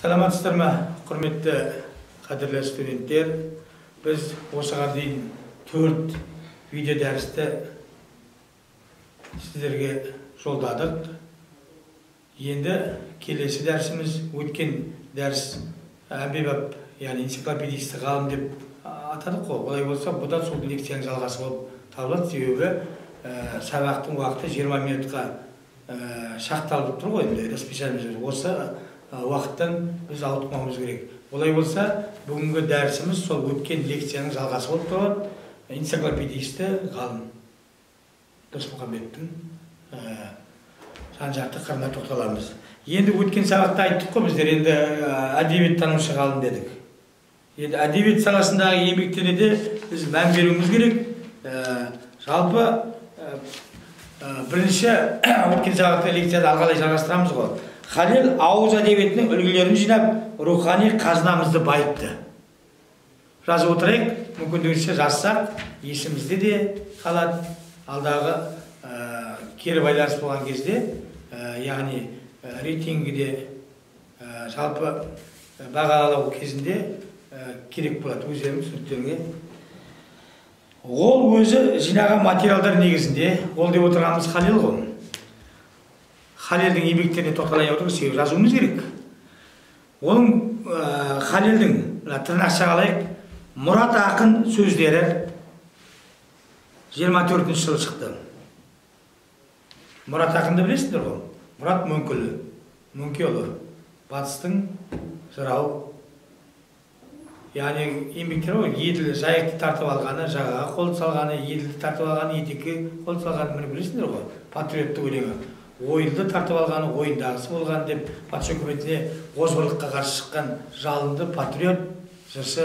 Саламатсыздар ма, құрметті қадірлі студенттер? Біз осыған дейін 4 видео дәрісті сіздерге жолдадық. Енді келесі дәрісіміз өткен дәріс әмбебап, яғни энциклопедистік ғалым деп атадық қой. Олай болса, бұда сол лекцияның жалғасы болып табылады. Себебі сабақтың уақыты 20 минутқа шақталып тұр ғой, расписаниеміз. Осы уақыттан біз ауытқымауымыз керек. Олай болса, бүгінгі дәрісіміз сол өткен лекцияның жалғасы болып тұрады. Энциклопедисті ғалым Досмұхамбеттің жан-жақты қырына тоқталамыз. Енді өткен сабақта айттық қой, біздер енді әдебиеттанушы ғалым дедік. Енді әдебиет саласындағы еңбектеріне де біз мән беруіміз керек. Жалпы бірінші өткен сабақта лекцияда алғалай жалғастырамыз ғой. Халел ауыз әдебиетінің үлгілерін жинап, рухани қазынамызды байытты. Жазып отырайық, мүмкіндігінше жазсақ, есімізде де қалады. Алдағы кері байланыс болған кезде, яғни рейтингіде жалпы бағалау кезінде керек болады өздерінің түсініктеріңе. Ол өзі жинаған материалдар негізінде, ол деп отырғанымыз Халел ғой. Халелдің еңбектеріне тоқталайын отырып, себебі жазуымыз керек. Оның Халелдің тырнақша қалайық, Мұрат ақын сөздері 24 жылы шықты. Мұрат ақынды білесіңдер ғой? Мұрат Мөңкеұлы, батыстың жырау. Яғни еңбектері ғой, еділ жайықты тартып алғаны, жағаға қол салғаны, еділді тартып алғаны, етекке қол салғаны, міне білесіңдер ғой? Патриотты өлеңі. Ойылды тартып алғаны, ойындағысы болған деп, патша үкіметіне озбырлыққа қарсы шыққан жалынды патриот жыршы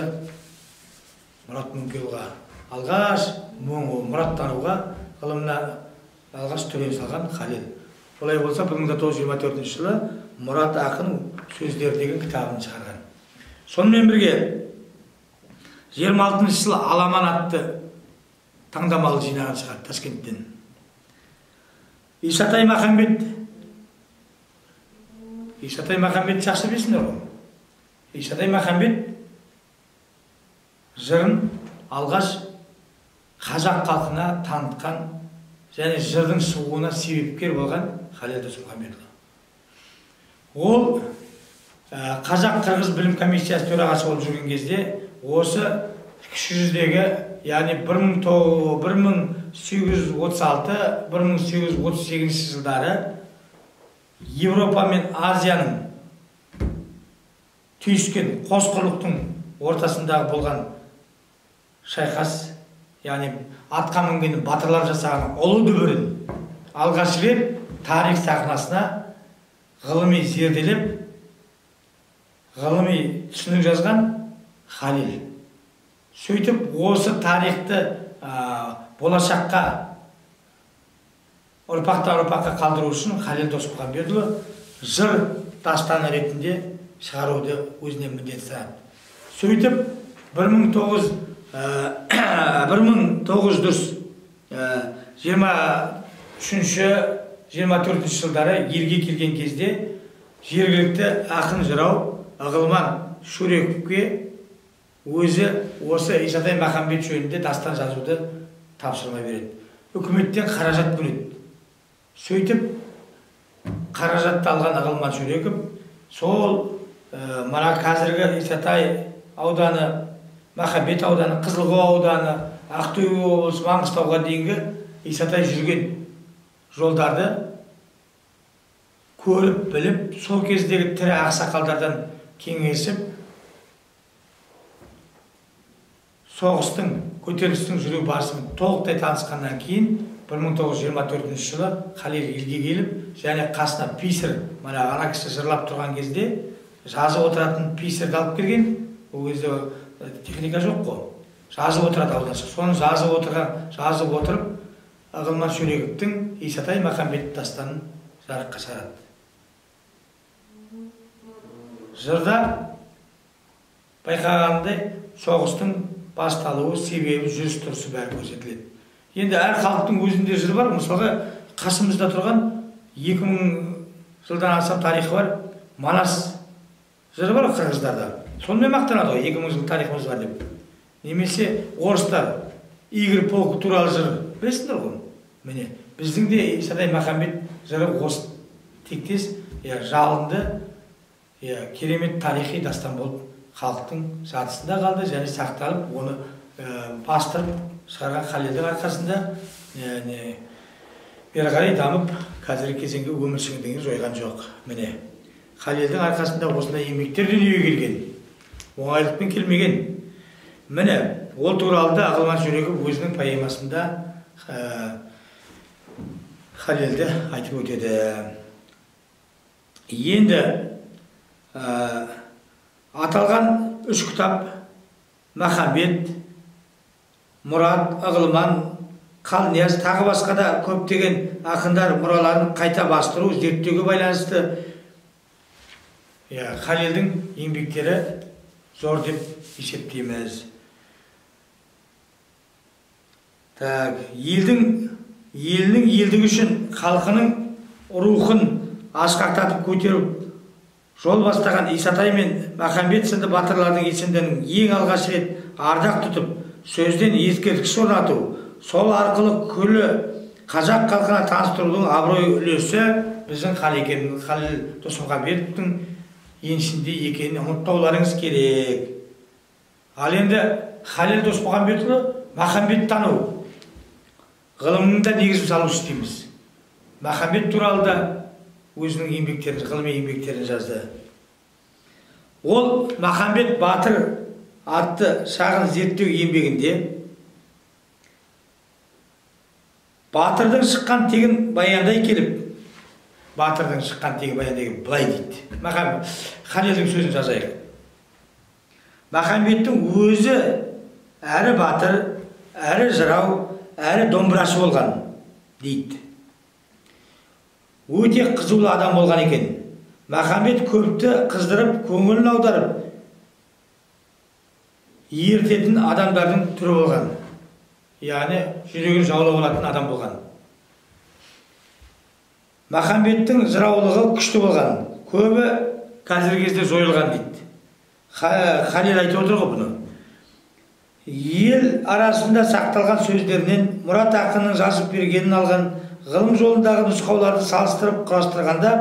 Мұрат Мөңкеұлыға алғаш мұраттануға ғылымына алғаш төлем салған Халел. Олай болса, 1924 жылы Мұрат ақын сөздері деген кітабын шығарған. Сонымен бірге 26 жылы Аламан атты таңдамалы жинағын шығарды Ташкенттен. Исатай Махамбет жақсы білесіңдер ғой. Исатай Махамбет жырын алғаш қазақ халқына танытқан және жырдың шығуына себепкер болған Халел Досмұхамбетұлы. Ол Қазақ-Қырғыз білім комиссиясы төрағасы болып жүрген кезде осы кіші жүздегі, яғни 1836-1838 жылдары Европа мен Азияның түйіскен қос құрлықтың ортасындағы болған шайқас, яғни атқа мінген батырлар жасаған ұлы дүбірін алғаш рет тарих сахнасына ғылыми зерделеп, ғылыми түсінік жазған Халел. Сөйтіп, осы тарихты болашаққа, ұрпақтан-ұрпаққа қалдыру үшін Халел Досмұхамбетұлы жыр дастаны ретінде шығаруды өзіне міндет санады. Сөйтіп, 1923-24 жылдары елге келген кезде жергілікті ақын жырау Ағылман Шөрековке өзі осы Исатай Махамбет жөнінде дастан жазуды тапсырма береді. Үкіметтен қаражат бөледі. Сөйтіп, қаражатты алған Ағылман Шөреков сол мына қазіргі Исатай ауданы, Махамбет ауданы, Қызылқоға ауданы, Ақтөбе облысы, Маңғыстауға дейінгі Исатай жүрген жолдарды көріп, біліп, сол кездегі тірі ақсақалдардан кеңесіп, соғыстың, көтерілістің жүру барысымен толықтай танысқаннан кейін 1924 жылы Халел елге келіп, және қасына писер, ана кісі жырлап тұрған кезде жазып отыратын писерді алып келген. Ол кезде техника жоқ қой. Жазып отырады ауданшы. Соны жазып отырып, Ағылман Шөрековтің Исатай Махамбет дастанын жарыққа шығарады. Жырда байқағандай соғыстың басталуы, себебі, жүріс-тұрысы бәрі көрсетіледі. Енді әр халықтың өзінде жыр бар. Мысалға, қасымызда тұрған 2000 жылдан аса тарихы бар Манас жыры бар қырғыздарда. Сонымен мақтанады ғой, 2000 жыл тарихымыз бар деп. Немесе орыстар Игорь полк туралы жыр білесіңдер ғой. Міне, біздің де Исатай Махамбет жыры осы тектес, жалынды, керемет тарихи дастан болып халықтың жадысында қалды және сақталып, оны бастырып шығарған Халелдің арқасында бері қарай дамып, қазіргі кезеңге өмір шындығын жойған жоқ. Міне, Халелдің арқасында осындай еңбектер дүниеге келген, оңайлықпен келмеген. Міне, ол туралы да Ағылман жүрегі өзінің поэмасында Халелді айтып өтеді. Енді аталған 3 кітап Махамбет, Мұрат, Ағылман, Қалнияз тағы басқа да көптеген ақындар мұраларын қайта бастыру, зерттеуге байланысты Халелдің еңбектері зор деп есептейміз. Елінің елдігі үшін халқының рухын асқақтатып көтеріп, жол бастаған Исатай мен Махамбет сынды батырлардың есімдерін ең алғаш рет ардақ тұтып, сөзден ескерткіш орнату, сол арқылы күллі қазақ халқына таныстырудың абырой үлесі біздің Халел Досмұхамбетовтің еншісінде екенін ұмытпауларыңыз керек. Ал енді Халел Досмұхамбетұлы Махамбет тану ғылымның да негізін салушы дейміз. Махамбет туралы да өзінің еңбектерін, ғылыми еңбектерін жазды. Ол Махамбет батыр атты шағын зерттеу еңбегінде батырдың шыққан тегін баяндай келіп, былай дейді. Халелдің сөзін жазайық. Махамбеттің өзі әрі батыр, әрі жырау, әрі домбырашы болған дейді. Өте қызулы адам болған екен. Махамбет көпті қыздырып, көңілін аударып, ертетін адамдардың түрі болған. Яғни жүрегін жаулап алатын адам болған. Махамбеттің жыраулығы күшті болған. Көбі қазіргі кезде жойылған дейді. Халел айтып отыр ғой бұны. Ел арасында сақталған сөздерінен Мұрат ақынның жазып бергенін алған ғылым жолындағы нұсқауларды салыстырып құрастырғанда,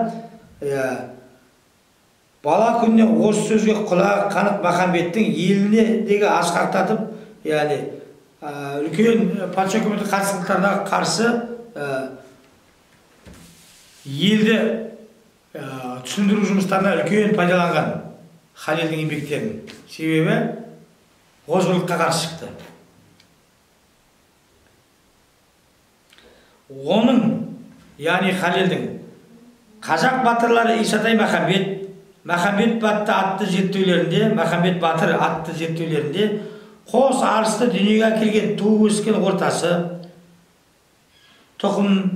бала күннен осы сөзге құлағы қанық Махамбеттің елінедегі асқақтатып, яғни үлкен патша үкіметі қарсылықтарына қарсы елді түсіндіру жұмыстарына үлкен пайдаланған Халелдің еңбектерін. Себебі озбырлыққа қарсы шықты. Оның, яғни Халелдің қазақ батырлары Исатай Махамбет батыр атты зерттеулерінде қос арысты дүниеге әкелген туып өскен ортасы, тұқымы,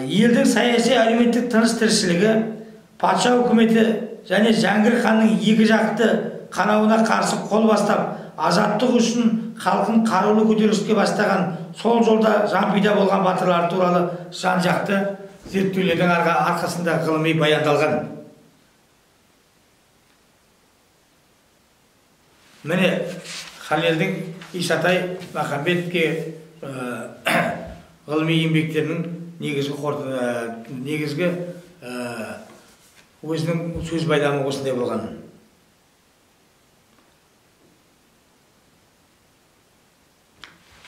елдің саяси әлеуметтік тыныс тіршілігі, патша үкіметі және Жәңгір ханның екі жақты қанауына қарсы қол бастап, азаттық үшін халқын қарулы көтеріліске бастаған, сол жолда жан-пида болған батырлар туралы жан-жақты зерттеулердің арқасында ғылыми баяндалған. Міне, Халелдің Исатай Махамбетке ғылыми еңбектерінің негізгі өзінің сөз байламы осындай болған.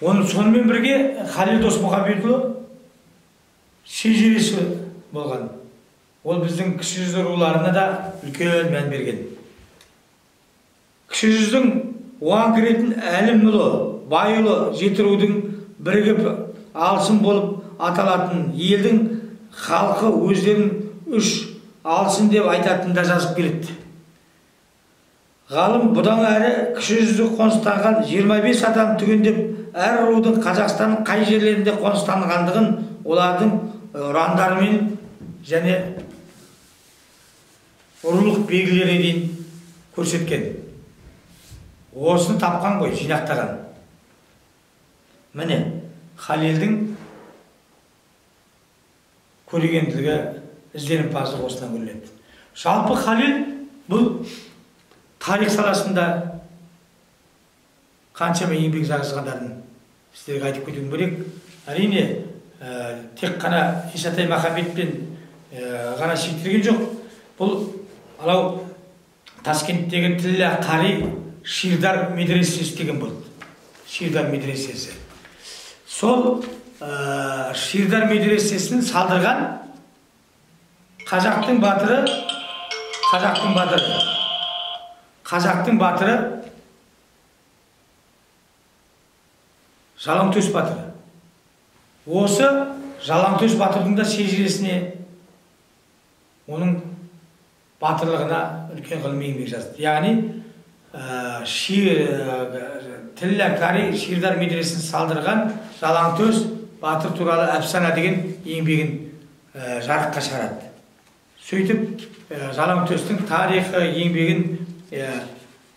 Оның сонымен бірге Халел Досмұхамбетұлы шежіресі болған. Ол біздің кіші жүз руларына да үлкен мән берген. Кіші жүздің оған кіретін әлімұлы, байұлы жеті рудың бірігіп алшын болып аталатын елдің халқы өздерін үш алшын деп айтатында жазып келеді. Ғалым бұдан әрі кіші жүзді қоныстанған 25 адам түгендеп, әр рудың Қазақстанның қай жерлерінде қоныстанғандығын олардың ұрандарымен және рулық белгілеріне дейін көрсеткен. Осыны тапқан ғой, жинақтаған. Міне, Халелдің көрегенділігі, ізденімпаздығы осыдан көрінеді. Жалпы Халел бұл тарих саласында қаншама еңбек сіңіргендерін сіздерге айтып кетуім керек. Әрине, тек қана Исатай Махамбетпен ғана шектелген жоқ. Бұл алау Ташкенттегі Тіллә Қари Ширдар медресесі деген болды. Ширдар медресесі. Сол Ширдар медресесін салдырған қазақтың батыры Жалаңтөс батыры. Осы Жалаңтөс батырдың да шежіресіне, оның батырлығына үлкен ғылыми еңбек жазды. Яғни Тіллә Қари Ширдар медресесін салдырған Жалаңтөс батыр туралы әпсана деген еңбегін жарыққа шығарады. Сөйтіп, Жалаңтөстің тарихы еңбегін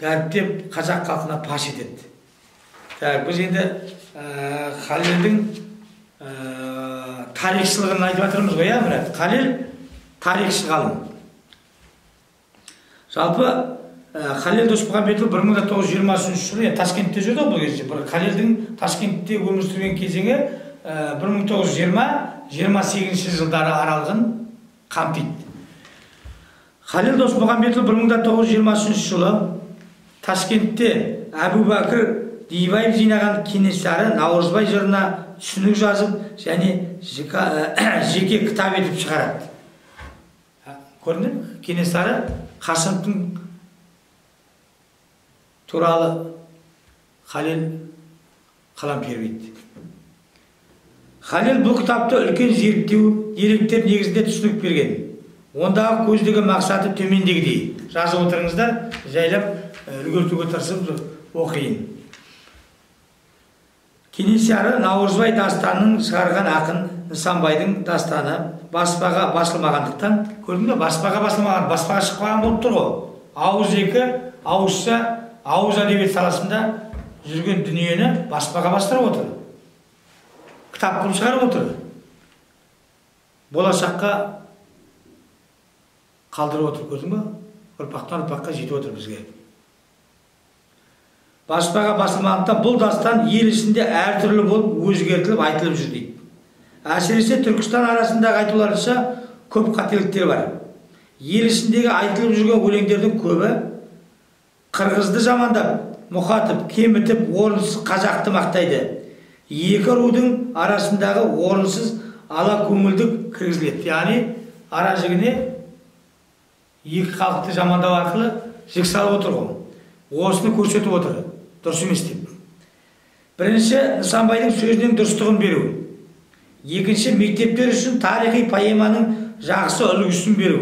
дәріптеп қазақ халқына паш етеді. Біз енді Халелдің тарихшылығын айтып жатырмыз ғой, міне Халел тарихшы ғалым. Жалпы Халел Досмұхамбетұлы 1923 жылы Ташкентте жүрді бұл кезде. Халелдің Ташкентте өмір сүрген кезеңі 1920-28 жылдары аралығын қамтиды. Халел Досмұхамбетұлы 1923 жылы Ташкентте Әбу Бәкір Дейбаев жинаған Кенесары Наурызбай жырына түсінік жазып, және жеке кітап етіп шығарады. Көрді? Кенесары Қасымовтың туралы Халел қалам тербейді. Халел бұл кітапты үлкен зерттеу, деректер негізінде түсінік берген. Ондағы көздегі мақсаты төмендегідей. Жазып отырыңыздар, жайлап үлгертуге тырысып оқиын. Кенесары Наурызбай дастанын шығарған ақын Нысанбайдың дастаны баспаға басылмағандықтан, көрдің бе, баспаға шықпаған болып тұр ғой. Ауыз екі, ауыз әдебиет саласында жүрген дүниені баспаға бастырып отыр. Кітап қылып шығарып отыр. Болашаққа қалдырып отыр, көрдің бе? Ұрпақтан ұрпаққа жетіп отыр бізге. Баспаға басылмағандықтан бұл дастан ел ішінде әртүрлі болып өзгертіліп айтылып жүр дейді. Әсіресе Түркістан арасындағы айтуларынша көп қателіктер бар. Ел ішіндегі айтылып жүрген өлеңдердің көбі қырғызды жамандап, мұқатып, кемітіп, орынсыз қазақты мақтайды. Екі рудың арасындағы орынсыз ала көңілдік кіргізіледі. Яғни ара жігіне екі халықты жамандау арқылы жік салып отыр ғой. Осыны көрсетіп отыр. Дұрыс емес деп. Бірінші, Нысанбайдың сөзінің дұрыстығын беру. Екінші, мектептер үшін тарихи поэманың жақсы үлгісін беру.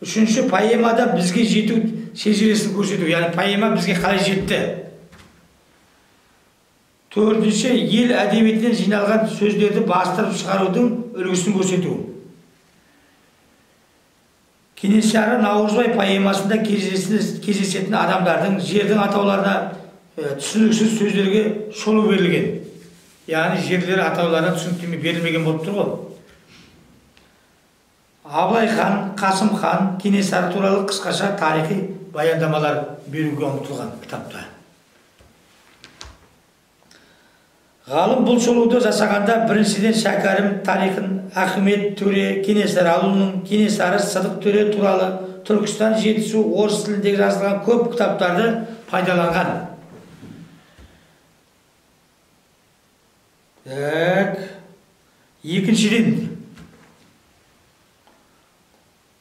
Үшінші, поэмада бізге жету шежіресін көрсету. Яғни поэма бізге қалай жетті. Төртінші, ел әдебиетінен жиналған сөздерді бастырып шығарудың үлгісін көрсету. Кенесары Наурызбай поэмасында кездесетін адамдардың жердің атауларына түсініксіз сөздерге шолу берілген. Яғни жерлер атауларына түсініктеме берілмеген болып тұр ғой. Абылай хан, Қасым хан, Кенесары туралы қысқаша тарихи баяндамалар беруге ұмтылған кітапта. Ғалым бұл шолуды жасағанда біріншіден Шәкәрім тарихын, Ахмет Төре, Кенесары ауылының, Кенесары Сыдық Төре туралы Түркістан жетісу орыс тіліндегі жазылған көп кітаптарды пайдаланған. Екіншіден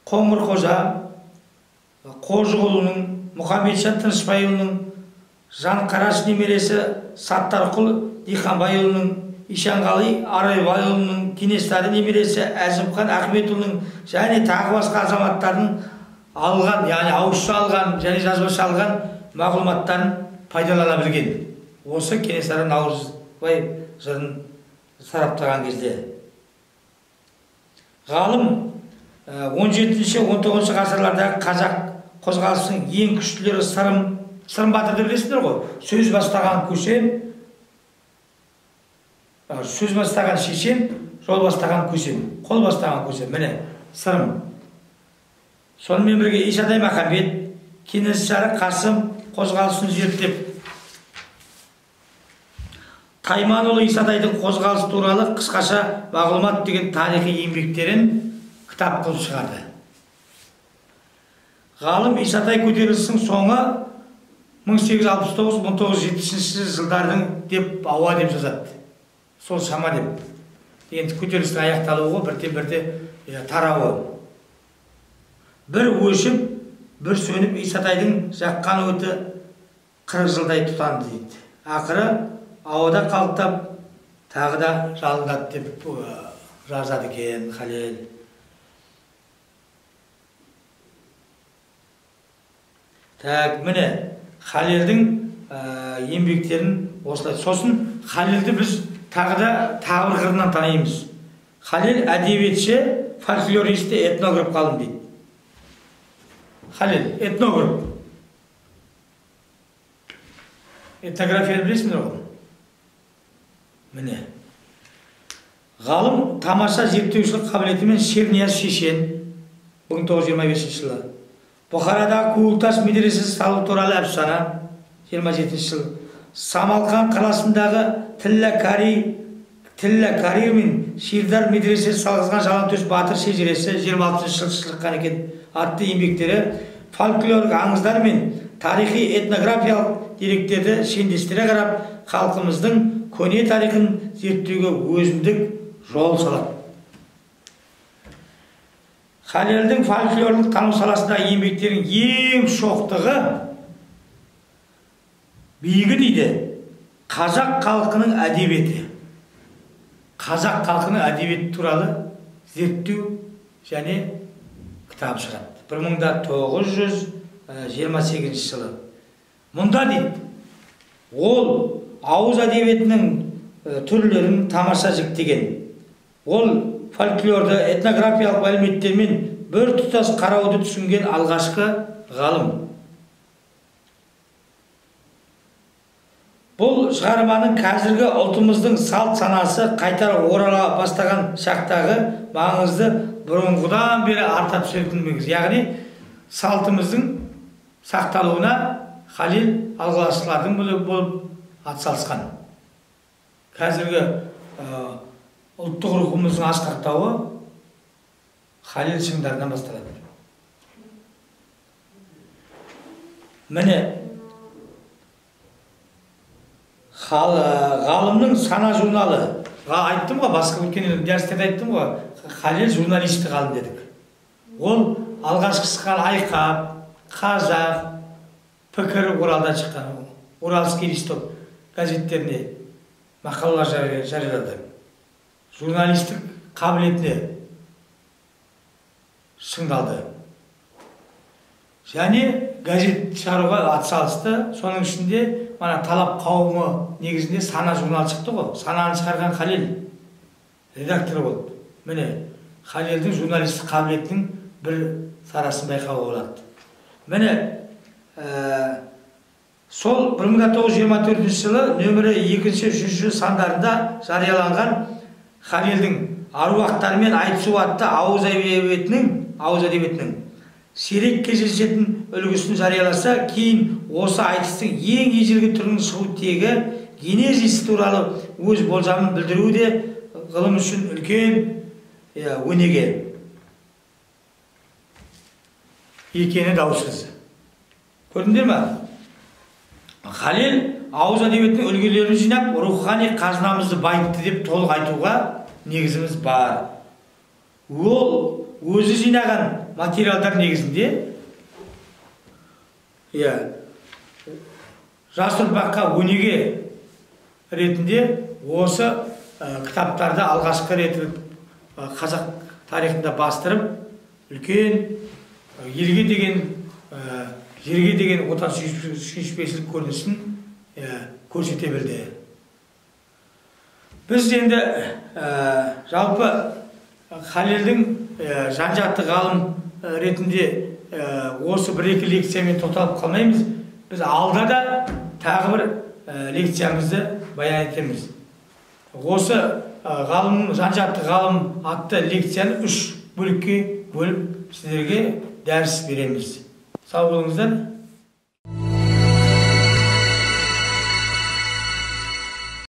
Қоңырқожа, Қожығұлының, Мұхамеджан Тынышпайұлының, Жанқараш немересі Саттарқұл Диханбайұлының, Ишанғали Арайбайұлының, Кенесары немересі Әзімхан Ахметұлының және тағы басқа азаматтардың алған, яғни ауызша алған және жазбаша алған мағлұматтарын пайдалана білген. Осы Кенесары Наурызбай жырын сараптаған кезде. Ғалым 17-19 ғасырлардағы қазақ қозғалысының ең күштілері Сырым батырды білесіңдер ғой. Сөз бастаған Шешен, жол бастаған көсем, қол бастаған көсем. Міне сырым. Сонымен бірге Исатай Махамбет, Кенесары Қасым қозғалысын зерттеп, Тайманұлы Исатайдың қозғалысы туралы қысқаша мағлұмат деген тарихи еңбектерін кітап қылып шығарды. Ғалым Исатай көтерілісінің соңы 1869-1970 жылдардың деп ауа деп жазады. Сол шама деп. Енді көтерілістің аяқталуы бірте-бірте тарауы. Бір өшіп, бір сөніп Исатайдың жаққан өті 40 жылдай тұтанды дейді. Ақыры ауада қалықтап, тағы да жалындады деп жазады екен Халел. Так, міне Халелдің еңбектерін осылай. Сосын Халелді біз тағы бір қырынан танимыз. Халел әдебиетші, фольклористі, этнограф ғалым дейді. Халел этнограф. Этнографияны білесіңдер ғой? Міне. Ғалым тамаша зерттеушілік қабілетімен Шернияз Шешен 1925 жылы. Бұхарадағы Куылташ медресесі салу туралы әфсана 27 жыл. Самалқан қаласындағы Тіллә Кари мен Ширдар медресесі салғызған Жалаңтөс батыр шежіресі 26 жыл шыққан екен. Атты еңбектері фольклорлық аңыздар мен тарихи этнографиялық деректерді шендестіре қарап, халқымыздың көне тарихын зерттеуге өзіндік жол салады. Халелдің фольклорлық тану саласындағы еңбектерінің ең шоқтығы биігі дейді қазақ халқының әдебиеті. Қазақ халқының әдебиеті туралы зерттеу және кітап шығады. 1928 жылы. Мұнда дейді, ол ауыз әдебиетінің түрлерін тамаша жіктеген. Ол фольклорды этнографиялық мәліметтермен бір тұтас қарауды түсінген алғашқы ғалым. Бұл шығарманың қазіргі ұлтымыздың салт санасы қайтар орала бастаған шақтағы маңызды бұрынғыдан бері арта түсетін негіз. Яғни салтымыздың сақталуына Халел алғашқылардың болып атсалысқан. Қазіргі ұлттық рухымыздың асқақтауы Халел шыңдарынан басталады. Міне ғалымның сана журналы. Айттым ғой, басқа өткен дәрістерде айттым ғой, Халел журналисті ғалым дедік. Ол алғашқы шыққан Айқап, Қазақ, Пікір Оралдан шыққан, Уральский листок газеттеріне мақалалар жариялады. Журналистік қабілетіне шыңдалды. Және газет шығаруға атсалысты. Соның ішінде мана талап қауымы негізінде сана журнал шықты ғой. Сананы шығарған Халел редактор болды. Міне Халелдің журналистік қабілетінің бір сарасын байқауға болады. Міне сол 1924 жылы нөмірі 2-3 сандарында жарияланған Халелдің аруақтар мен айтысу атты ауыз әдебиетінің сирек кездесетін үлгісін жарияласа, кейін осы айтыстың ең ежелгі түрінің шығу тегі генезис туралы өз болжамын білдіру де ғылым үшін үлкен өнеге екені даусыз. Көрдіңдер ме? Халел ауыз әдебиетінің үлгілерін жинап, рухани қазынамызды байытты деп толық айтуға негізіміз бар. Ол өзі жинаған материалдар негізінде жас ұрпаққа өнеге ретінде осы кітаптарды алғашқы рет қазақ тарихында бастырып, үлкен елге деген, жерге деген отан сүйіспеншілік көрінісін көрсете білді. Біз енді жалпы Халелдің жан-жақты ғалым ретінде осы бір-екі лекциямен тоқталып қалмаймыз. Біз алда да тағы бір лекциямызды баян етеміз. Осы ғалым жан жақты ғалым атты лекцияны 3 бөлікке бөліп сіздерге дәріс береміз. Сау болыңыздар.